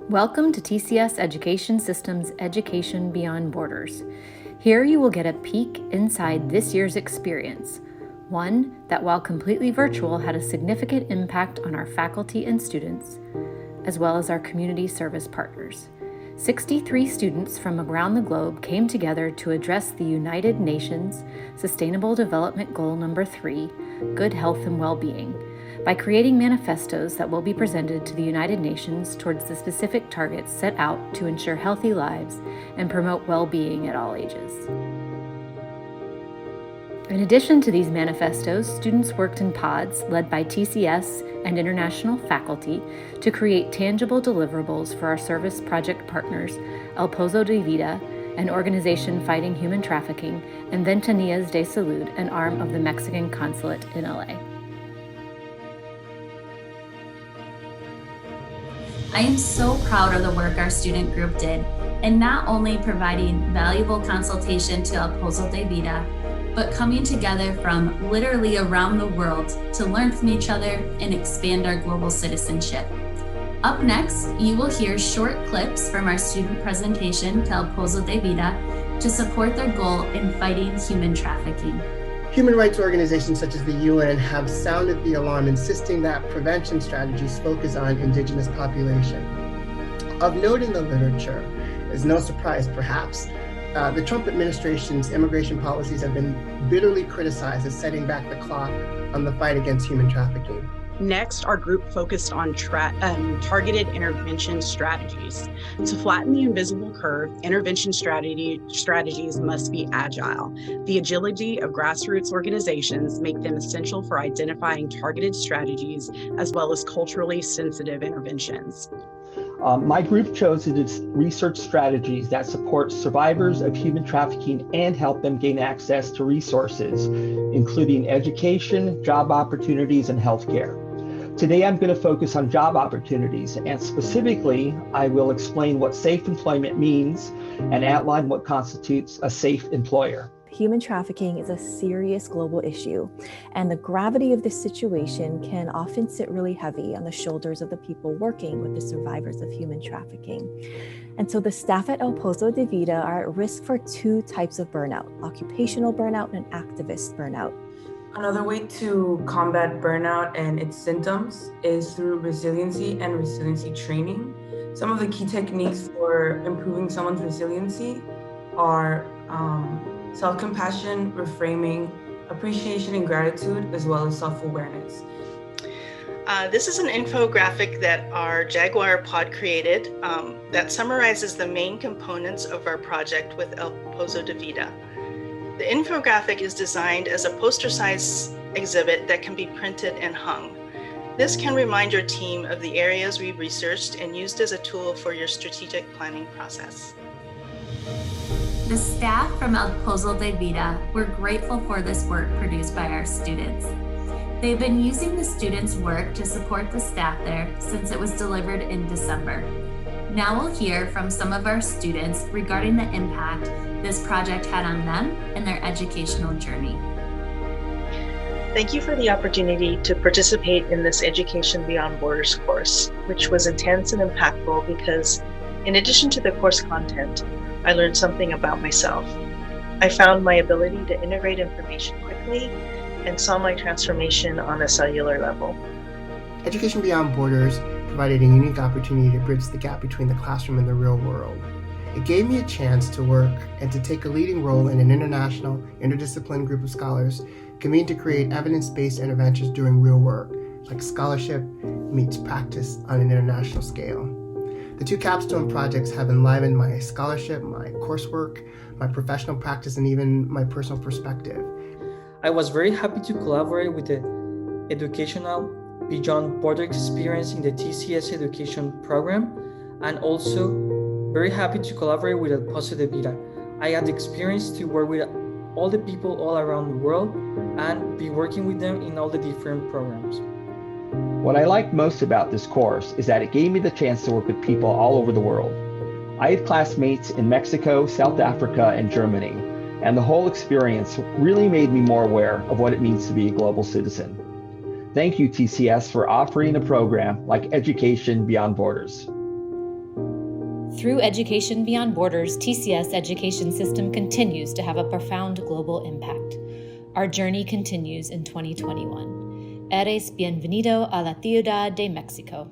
Welcome to TCS Education System's Education Beyond Borders. Here you will get a peek inside this year's experience, one that while completely virtual had a significant impact on our faculty and students, as well as our community service partners. 63 students from around the globe came together to address the United Nations Sustainable Development Goal number 3, Good Health and Well-Being, by creating manifestos that will be presented to the United Nations towards the specific targets set out to ensure healthy lives and promote well-being at all ages. In addition to these manifestos, students worked in pods led by TCS and international faculty to create tangible deliverables for our service project partners, Pozo de Vida, an organization fighting human trafficking, and Ventanilla de Salud, an arm of the Mexican consulate in LA. I am so proud of the work our student group did, and not only providing valuable consultation to Pozo de Vida, but coming together from literally around the world to learn from each other and expand our global citizenship. Up next, you will hear short clips from our student presentation to Pozo de Vida to support their goal in fighting human trafficking. Human rights organizations such as the UN have sounded the alarm, insisting that prevention strategies focus on indigenous population. Of note in the literature, is no surprise perhaps, the Trump administration's immigration policies have been bitterly criticized as setting back the clock on the fight against human trafficking. Next, our group focused on targeted intervention strategies. To flatten the invisible curve, intervention strategies must be agile. The agility of grassroots organizations make them essential for identifying targeted strategies as well as culturally sensitive interventions. My group chose to research strategies that support survivors of human trafficking and help them gain access to resources, including education, job opportunities, and healthcare. Today, I'm going to focus on job opportunities, and specifically, I will explain what safe employment means and outline what constitutes a safe employer. Human trafficking is a serious global issue, and the gravity of this situation can often sit really heavy on the shoulders of the people working with the survivors of human trafficking. And so the staff at Pozo de Vida are at risk for two types of burnout: occupational burnout and activist burnout. Another way to combat burnout and its symptoms is through resiliency and resiliency training. Some of the key techniques for improving someone's resiliency are self-compassion, reframing, appreciation and gratitude, as well as self-awareness. This is an infographic that our Jaguar pod created that summarizes the main components of our project with Pozo de Vida. The infographic is designed as a poster-sized exhibit that can be printed and hung. This can remind your team of the areas we researched and used as a tool for your strategic planning process. The staff from Pozo de Vida were grateful for this work produced by our students. They've been using the students' work to support the staff there since it was delivered in December. Now we'll hear from some of our students regarding the impact this project had on them and their educational journey. Thank you for the opportunity to participate in this Education Beyond Borders course, which was intense and impactful because, in addition to the course content, I learned something about myself. I found my ability to integrate information quickly and saw my transformation on a cellular level. Education Beyond Borders provided a unique opportunity to bridge the gap between the classroom and the real world. It gave me a chance to work and to take a leading role in an international, interdisciplinary group of scholars convened to create evidence-based interventions doing real work, like scholarship meets practice on an international scale. The two capstone projects have enlivened my scholarship, my coursework, my professional practice, and even my personal perspective. I was very happy to collaborate with the educational Beyond Border experience in the TCS Education program, and also very happy to collaborate with Pozo de Vida. I had the experience to work with all the people all around the world and be working with them in all the different programs. What I liked most about this course is that it gave me the chance to work with people all over the world. I had classmates in Mexico, South Africa, and Germany, and the whole experience really made me more aware of what it means to be a global citizen. Thank you, TCS, for offering a program like Education Beyond Borders. Through Education Beyond Borders, TCS Education System continues to have a profound global impact. Our journey continues in 2021. Eres bienvenido a la Ciudad de Mexico.